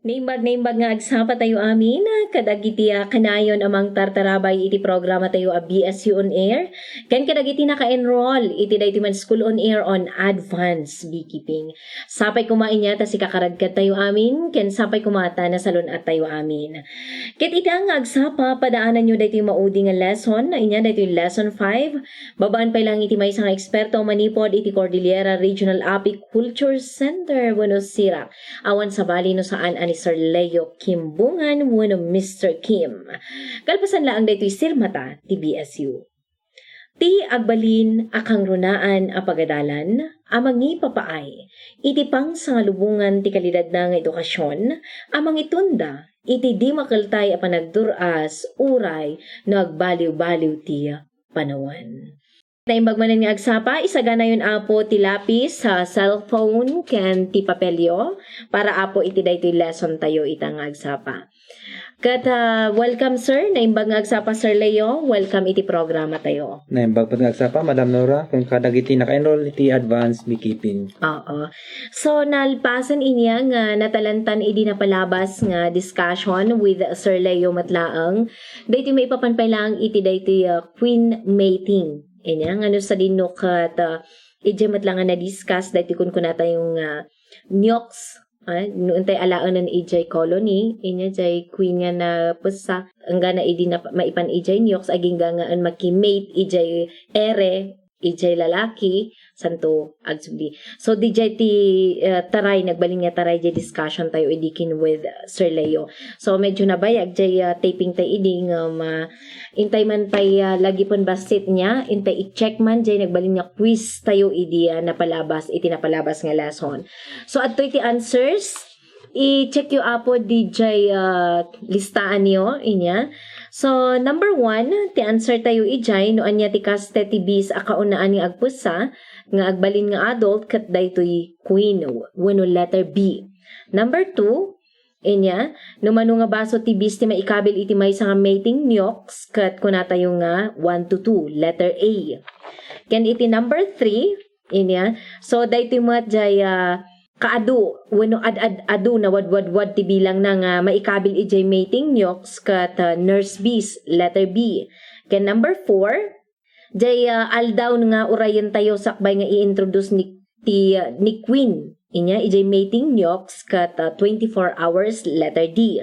Naimbag nga agsapa tayo amin, kadagiti kanayon amang tartarabay iti programa tayo a BSU on Air. Ken kadagiti naka-enroll iti daytoy man School on Air on Advanced Beekeeping. Sapay kumain niya ta si kakaragkat tayo amin, ken sapay kumata na salon at tayo amin. Ket iti nga agsapa padaanan nyo daytoy maudi nga lesson, na inya daytoy lesson 5. Babaan pa lang iti may isang eksperto manipod iti Cordillera Regional Apiculture Center Buenos Aires. Awan sa bali no saan ani Sir Leo Kimbungan wano Mr. Kim. Kalpasan laang daytoy sirmata ti BSU. Ti agbalin akang runaan a pagadalan amang ipapaay iti pang sangalubungan ti kalidad na nga edukasyon amang itunda iti di makaltay a panagduras uray no agbaliw-baliw ti panawan. Naimbag manan nga agsapa, isagana yun apo ti lapis sa cellphone ken ti papelyo para apo iti daytoy lesson tayo itang agsapa. Kat welcome sir, naimbag nga agsapa Sir Leo, welcome iti programa tayo. Naimbag nga agsapa Madam Nora kung kadagiti naka-enroll iti Advanced Beekeeping. Oo. So nalpasan inya nga natalantan idi napalabas nga discussion with Sir Leo Matlaang. Daytoy may ipapanpay lang iti daytoy queen mating. Inya nga no sa dinok at ijemat lang nga na-discuss dahil kun kunata yung nyoks noon tayo alaan ng EJ colony inya jay queen nga na pusa ang gana idi na maipan EJ nyoks aging nga ang makimate EJ ere EJ lalaki santo agsubli. So DJ ti taray nagbaling nga taray jay discussion tayo idikin with Sir Leo. So medyo nabayag jay taping tayo iding intay man pay lagi pon basit niya intay i-check man jay nagbaling nga quiz tayo idi napalabas iti napalabas nga lesson. So adto iti answers i-check yo apo DJ listaan niyo inya. So, number 1, ti answer tayo ijay, no anya ti kaste ti bis akaunaan nga agpusa, nga agbalin nga adult, kat daytoy queen, wano letter B. Number 2, inya, no manu nga baso ti bis ti maikabil iti may nga mating nyoks, kat kunata yung nga 1 to 2, letter A. Ken iti number 3, inya, so daytoy mo at jay, kaadu, wano adu na wad ti bilang na nga maikabil ijay mating nyoks kat nurse bees, letter B. Ken number 4, jay aldaw nga urayan tayo sakbay nga i-introduce ni queen. Inya, ijay mating nyoks kat 24 hours, letter D.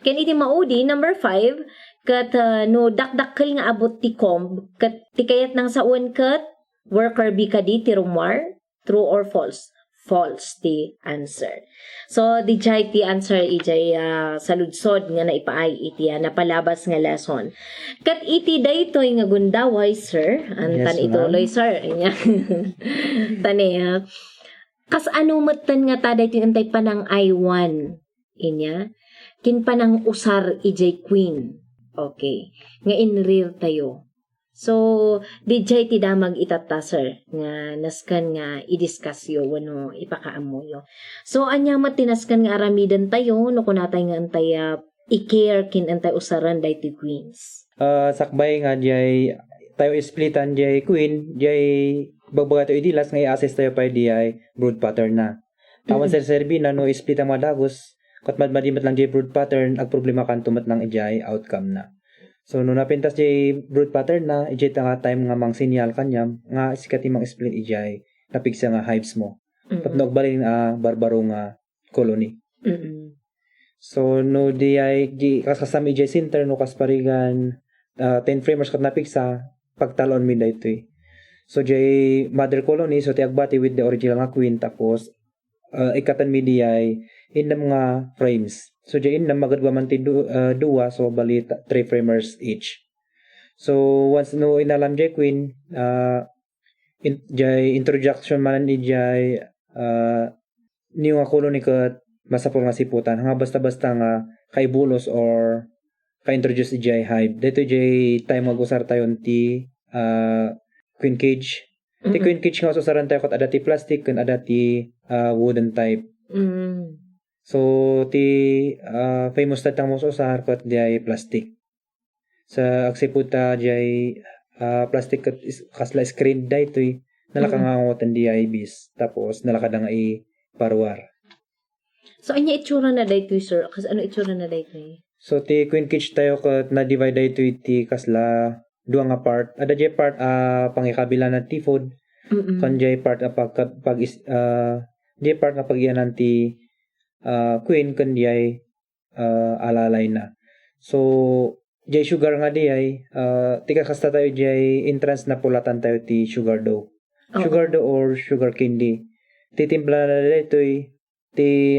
Ken iti maudi, number 5, kat no dakdakkel nga abot ti comb, kat ti kayat nang saun kat worker bi kadi ti rumwar, true or false? False the answer. So, di jay ti answer ijay saludsod nga naipaay iti napalabas nga lesson. Kat iti daytoy nga gundaway, sir. Antan Yes, ituloy, sir. Tani, kas ano matan nga ta daytoy antay panang I1. Inya. Kin panang usar ijay queen. Okay. Nga inrir tayo. So, DJ ti damag itata, sir, nga naskan nga i-discuss yo, wano ipakaamo yo. So, anya matinaskan nga aramidan tayo, no kunatay nga antay i-care kin antay usaran day ti queens. Sakbay nga jay tayo splitan jay queen, jay bagbaga tayo idilas nga i-assess tayo pa jay brood pattern na. Tawan serbi na no split ang madagos, kat madmadimat lang jay brood pattern, ag problema kan tumat ng ijay outcome na. So, no napintas jay brood pattern na, ijay nga time nga mang sinyal kanyam, nga sikati mang split ijay, napigsa nga hives mo. Pat nagbalin barbaro nga colony. So, no di kasasami ijay center, no kasparigan, 10 framers kat napigsa, pagtalon mi dayto eh. So, jay mother colony, so tiagbati with the original nga queen, tapos, ikatan mi di ay, in the mga frames. So, diyan na magadwa man ti duwa, so bali 3 framers each. So, once no inalam jay queen, jay introduction man ni jay niyo nga colony kat masapol nga siputan. Nga basta-basta nga kaibulos or ka-introduce jay hive. Dito jay time mag-usar tayo ti queen cage. Ti queen cage nga usaran tayo kat adati plastic kan adati wooden type. So, ti famous tatang mo sa harkot di ay plastic. Sa agsiputa di ay plastic kasla screen da ito'y nalakangangotan di ay bis. Tapos nalakada nga i parwar. So, anya itsura na daytoy, sir? Kas ano itsura na daytoy? So ti queen cage tayo kat na divide ito iti kasla duwa nga part. Ada jay part pangikabila na ti food. Kan jay part jay part nga pagyanan ti queen kan jay alalay na. So jay sugar nga di ay tika kasta tayo jay entrance na pulatan tayo ti sugar dough. Oo. Sugar dough or sugar candy. Titimpla na dito ti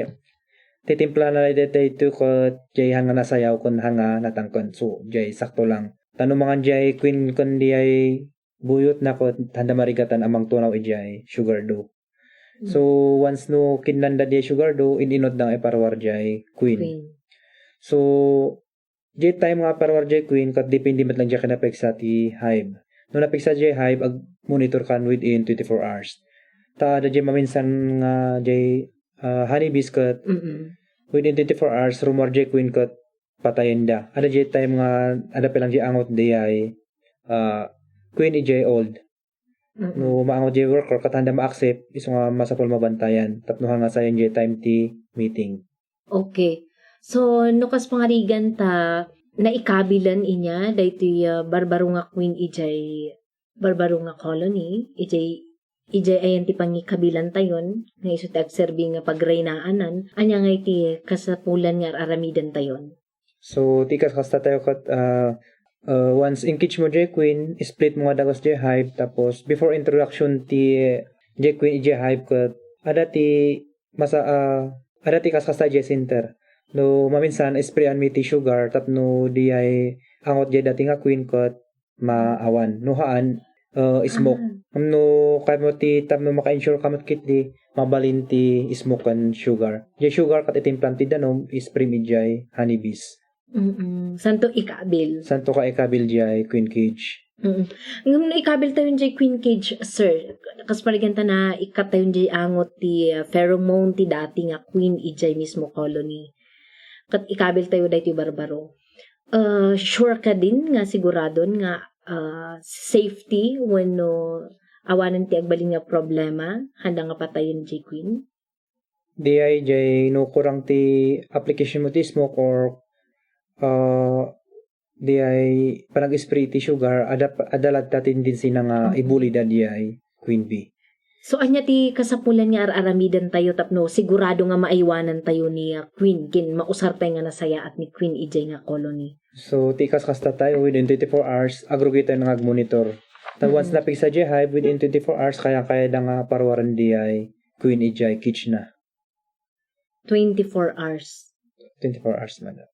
titimpla na dito ito ko jay hanga nasayaw kun hanga natangkon. So jay sakto lang. Tano mga jay queen kun di ay buyot na ko tanda marigatan amang tunaw ijay sugar dough. So once no kinanda di sugar dough ininod lang ay parwar jay queen. So jay time nga parwar jay queen kat depende mat lang jay kanapeksa ti hive. No napeksa jay hive ag monitor kan within 24 hours. Ta da jay maminsan nga jay honey biscuit within 24 hours rumor jay queen kat patayin da. Ada jay time nga ada pelang jay angot di ay queen ijay old. No maangot jay worker kat handa ma-accept iso nga masapol mabantayan tapno nga sayon jay time ti meeting. Okay. So, nukas pangarigan ta naikabilan inya daytoy barbaro nga queen ijay barbaro nga colony ijay ayan ti pangikabilan tayon nga iso ti agserbi nga pagreynaanan anya nga iti kasapulan nga aramidan tayon. So tikas kasta tayo kat once engage mo jay queen split mo nga dagos jay hive tapos before introduction ti jay queen ijay hive kat ada ti kasta jay center. No maminsan sprayan mi ti sugar tapno di ay angot jay dati nga queen kat maawan no haan smoke. No kay mo ti tapno maka-ensure kamot kit di mabalin ti smoke kan sugar. Jay sugar kat itimplan ti danom spray mi jay honeybees. Santo ikabil. Santo ka ikabil jay queen cage. Ngam na ikabil tayo jay queen cage, sir. Kas paliganta na ikat tayo jay angot ti pheromone ti dati nga queen ijay mismo colony. Kat ikabil tayo dahi ti barbaro. Sure ka din nga siguradon nga safety when no awanan ti agbaling nga problema handa nga patayon jay queen. Di ay jay no kurang ti application mo ti smoke or di ay panag-spray ti sugar adalat tatin din sina nga ibuli da di ay queen bee. So anya ti kasapulan nga aramidan tayo tapno sigurado nga maiwanan tayo ni queen kin mausar tayo nga nasaya at ni queen ijay nga colony. So tikas kasta tayo within 24 hours agrugate tayo nga monitor. Once napigsa jay hive within 24 hours kaya da nga parwaran di ay queen ijay cage na. 24 hours. 24 hours madam.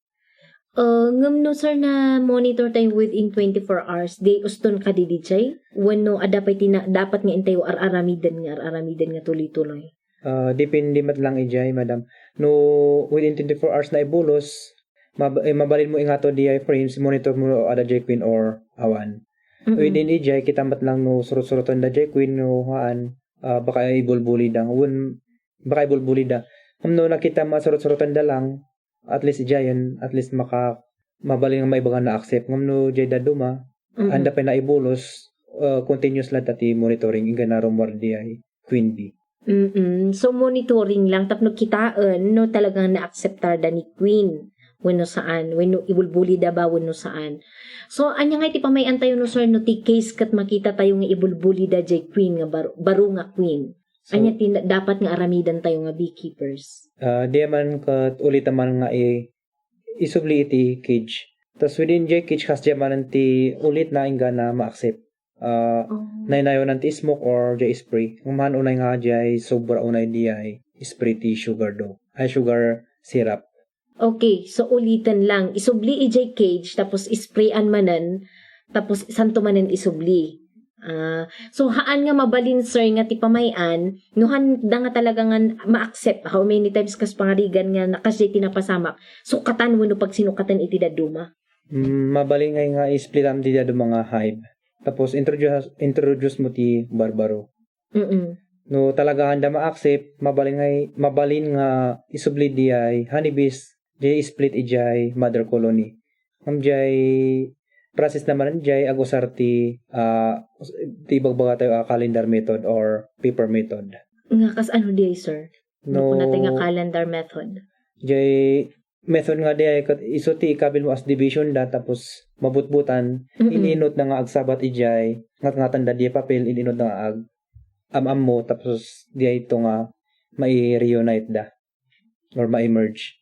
Ngam no sir na monitor tayo within 24 hours di uston ka di jay when no adapay dapat nga intayo aramidan nga tuloy-tuloy. Depende mat lang ijay madam. No within 24 hours na ibulos mabalin mo ingato di ay frames monitor mo ada jay queen or awan. Within ijay kita mat lang no surut-surutan da jay queen no haan baka ibulbuli da. Baka ibulbuli da. No nakita masurut-surutan da lang at least ijayan at least mabaling may baga na accept ngam jay daduma anda pa na ibulos continuous lang tati monitoring ingana rumor di ay queen bee. So monitoring lang tapno kitaan no talagang na-acceptar da ni queen wenno saan wenno ibulbuli da ba wenno saan. So anya nga iti pamayan tayo no sir no ti case kat makita tayo nga ibulbuli da jay queen nga baro nga queen. So, anya dapat nga aramidan tayo nga beekeepers. Di man kat ulit naman nga isubli iti cage. Tas within jay cage kas di man ti ulit na inga na ma-accept. Nainayo nanti smoke or jay spray. Umahan unay nga jay sobra unay di ay spray ti sugar dough. Ay sugar syrup. Okay, so ulitan lang. Isubli ijay cage tapos isprayan manan tapos santo manan isubli. So haan nga mabalin sir nga ti pamayan nuhan da nga talaga nga ma-accept how many times kas pangarigan nga nakasya tinapasamak sukatan wenno pag sinukatan iti daduma. Mabalin nga i-split am ti daduma nga hive. Tapos introduce mo ti barbaro. No talaga handa ma-accept mabalin nga isubli di ay honeybees jay split ijay mother colony. Jay process naman jay agusar ti bagbaga tayo calendar method or paper method. Nga kas ano di sir? No, No, natin nga calendar method. jay method nga di ay kat isuti ikabil mo as division da tapos mabutbutan ininot na nga ag sabat ijay ngat-ngatan da di papel ininot na nga ag am mo tapos di ay ito nga mai-reunite da or ma-emerge.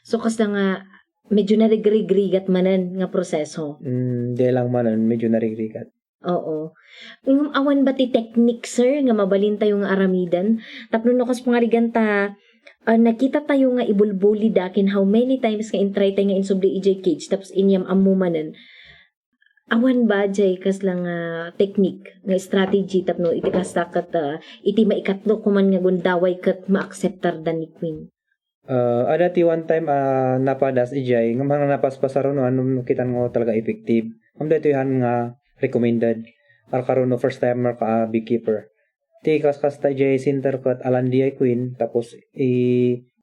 So kasi nga medyo narigrigat manan nga proseso. Di lang manan medyo narigrigat. Oo. Ngam awan ba ti technique sir nga mabalin tayo nga aramidan? Tapno no kas pangarigan ta nakita tayo nga ibulbuli dakin how many times nga intry tayo nga insubli ijay cage tapos inyam amumanan. Awan ba jay kas lang technique nga strategy tapno iti kasta kat iti maikatlo kuman nga gundaway kat ma-acceptar dan ni Queen. Adati one time napadas ijay nga mga napaspasaron no anong kitan ngo talaga effective. Dito yan nga recommended karon no first timer ka beekeeper. Ti kas jay center kat alandiay Queen tapos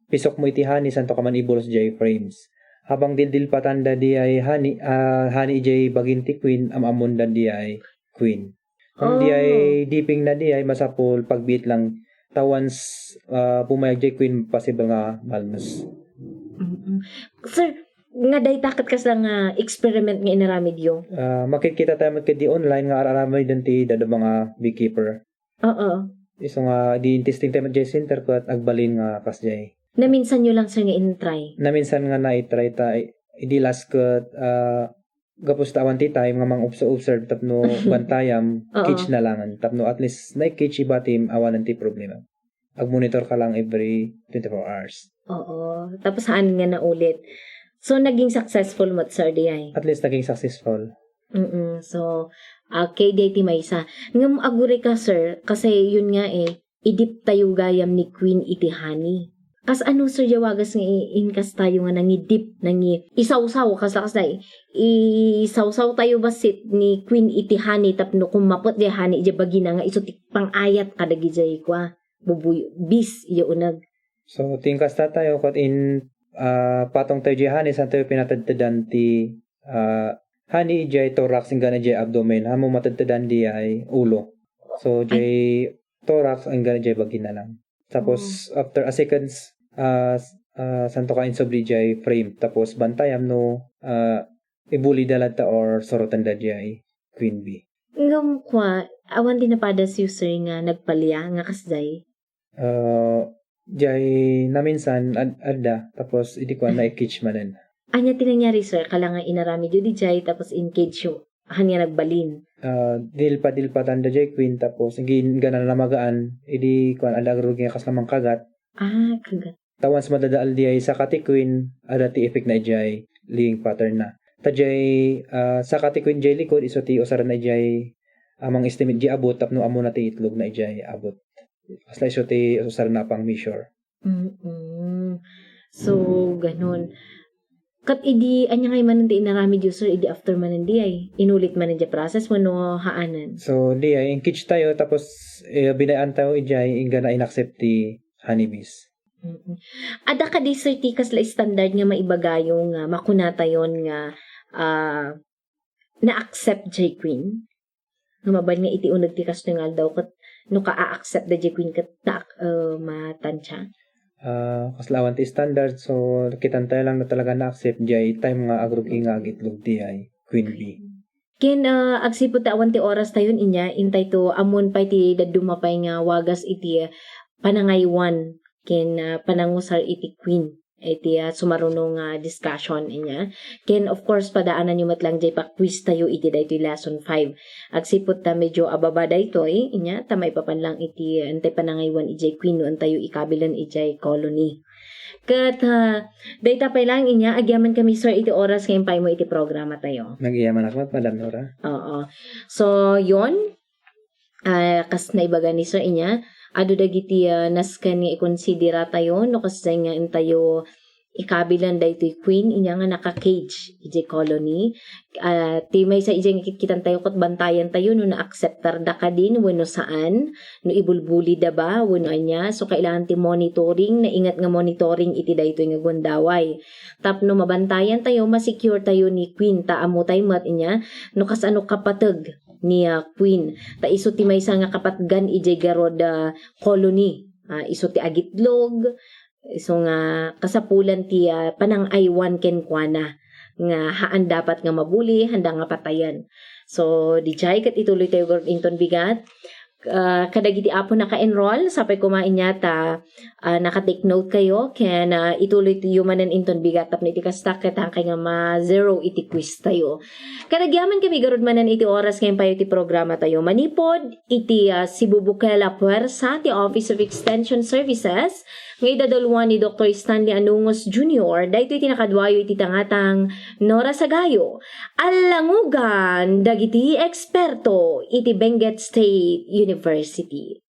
pisok mo iti hani santo ka man ibulos jay frames. Habang dildil patanda di ay hani jay baginti Queen amamon dan di ay Queen. Di ay dipping na di ay masapol pagbiit lang tawans pumayag jay Queen possible nga malnus. Sir, nga day takat kas lang experiment nga inaramidyo. Makikita tayo di online nga araramay din ti dado mga beekeeper. Oo. Iso nga di testing tayo jay center ko at agbalin nga kas jay. Na minsan nyo lang sir nga in-try. Na minsan nga na-try ta idi last ko gapos tawan ti time nga mang observe tapno bantayam cage na langan tapno at least na cage ibatim awanan ti problema. Ag-monitor ka lang every 24 hours. Oo. Tapos saan nga na ulit. So, naging successful mo, sir, di ay? At least naging successful. So, kay Dati Maysa. Ngam agure ka, sir, kasi yun nga idip tayo gayam ni Queen iti honey. Kas ano, sir, yawagas nga inkas tayo nga nangidip, isaw-saw, kas isaw-saw tayo basit ni Queen iti honey, tapno kumapot di honey, di bagina nga, isutik pang ayat kadagi jay kwa, bubuyo, bis, iya unag. So, tingkas ta tayo kat in patong tayo jay honey, saan tayo pinatadtadan ti honey jay thorax, ang gana jay abdomen, hamo matadtadan di ay ulo. So, jay thorax, ang gana jay bagina lang. Tapos, after a seconds, santo ka insobli jay frame. Tapos, bantayam no, ibuli dalata or sorotan da jay queen bee. Ngam kwa, awan din napadas user nga nagpalya, nga kasday. Jay naminsan adda tapos hindi ko na i-catch manan. Anya tinangyari sir kala nga inarami jud di jay tapos in cage yo hanya nagbalin. Dil pa tanda jay Queen tapos gin gana na magaan idi kuan ada rug nga kaslamang kagat. Kagat. Tawans madadaal di ay sa kati Queen ada ti effect na jay laying pattern na. Ta jay sa kati Queen jay likod iso ti usaran na jay amang estimate jay abot tapno amo na ti itlog na jay abot. Kasla iso ti usar na pang measure. So, ganun. Kat idi, anya ngay man hindi inarami user, idi after man hindi ay, inulit man hindi process mo no haanan. So, di ay, engage tayo, tapos binayaan tayo ijay, inga na inaccept ti honeybees. Ada ka di sir, tikas la standard nga maibagayong makunata yon nga na-accept jay Queen? Nga mabal nga iti unag tikas no nga daw kat no ka-accept da jay Queen kat matansya. Kaslawan ti standard, so kitan tayo lang na talaga na-accept jay time nga agrug inga gitlog di ay Queen Bee. Ken agsipot awan ti oras tayon inya intay to amon pay ti dadumapay nga wagas iti panangaywan ken panangusar iti Queen iti sumarunong discussion inya. Ken of course padaanan yu matlang jay pa quiz tayo iti daytoy lesson 5. Agsipot ta medyo ababa daytoy inya ta may papanlang iti antay panangaywan ijay Queen no antayo ikabilan ijay colony. Kat dayta pay lang inya agyaman kami sir iti oras ngayon pay mo iti programa tayo. Nag-iyaman ako Madam Nora. Oo. So yon kas na ibaga ni sir inya adu dagiti nasken nga ikonsidera tayo no kasay nga intayo ikabilan daytoy Queen inya nga naka-cage ijay colony. Ti may sa ijay kikitan tayo ket bantayan tayo no na-acceptar da ka din wenno saan no ibulbuli da ba wenno anya so kailangan ti monitoring na ingat nga monitoring iti daytoy nga gundaway. Tapno mabantayan tayo ma-secure tayo ni Queen ta amo tayo mat inya no kasano kapateg ni Queen. Ta iso ti maysa nga kapatgan ijay garod colony. Iso ti Agitlog, iso nga kasapulan ti panang aywan kenkwana nga haan dapat nga mabuli, handa nga patayan. So, di jay kat ituloy tayo inton bigat. Kadagiti apo naka-enroll sapay kumain yata naka-take note kayo ken ituloy ti humanan inton bigat tapno iti kastak ket kay nga ma-zero iti quiz tayo. Kadagyaman kami garud manan iti oras ngayon payo ti programa tayo. Manipod iti Cebu Bukela Puwersa ti Office of Extension Services nga idadalwa ni Dr. Stanley Anungos Jr. daytoy iti nakadwayo iti tangatang Nora Sagayo. Alangugan dagiti eksperto iti Benguet State University.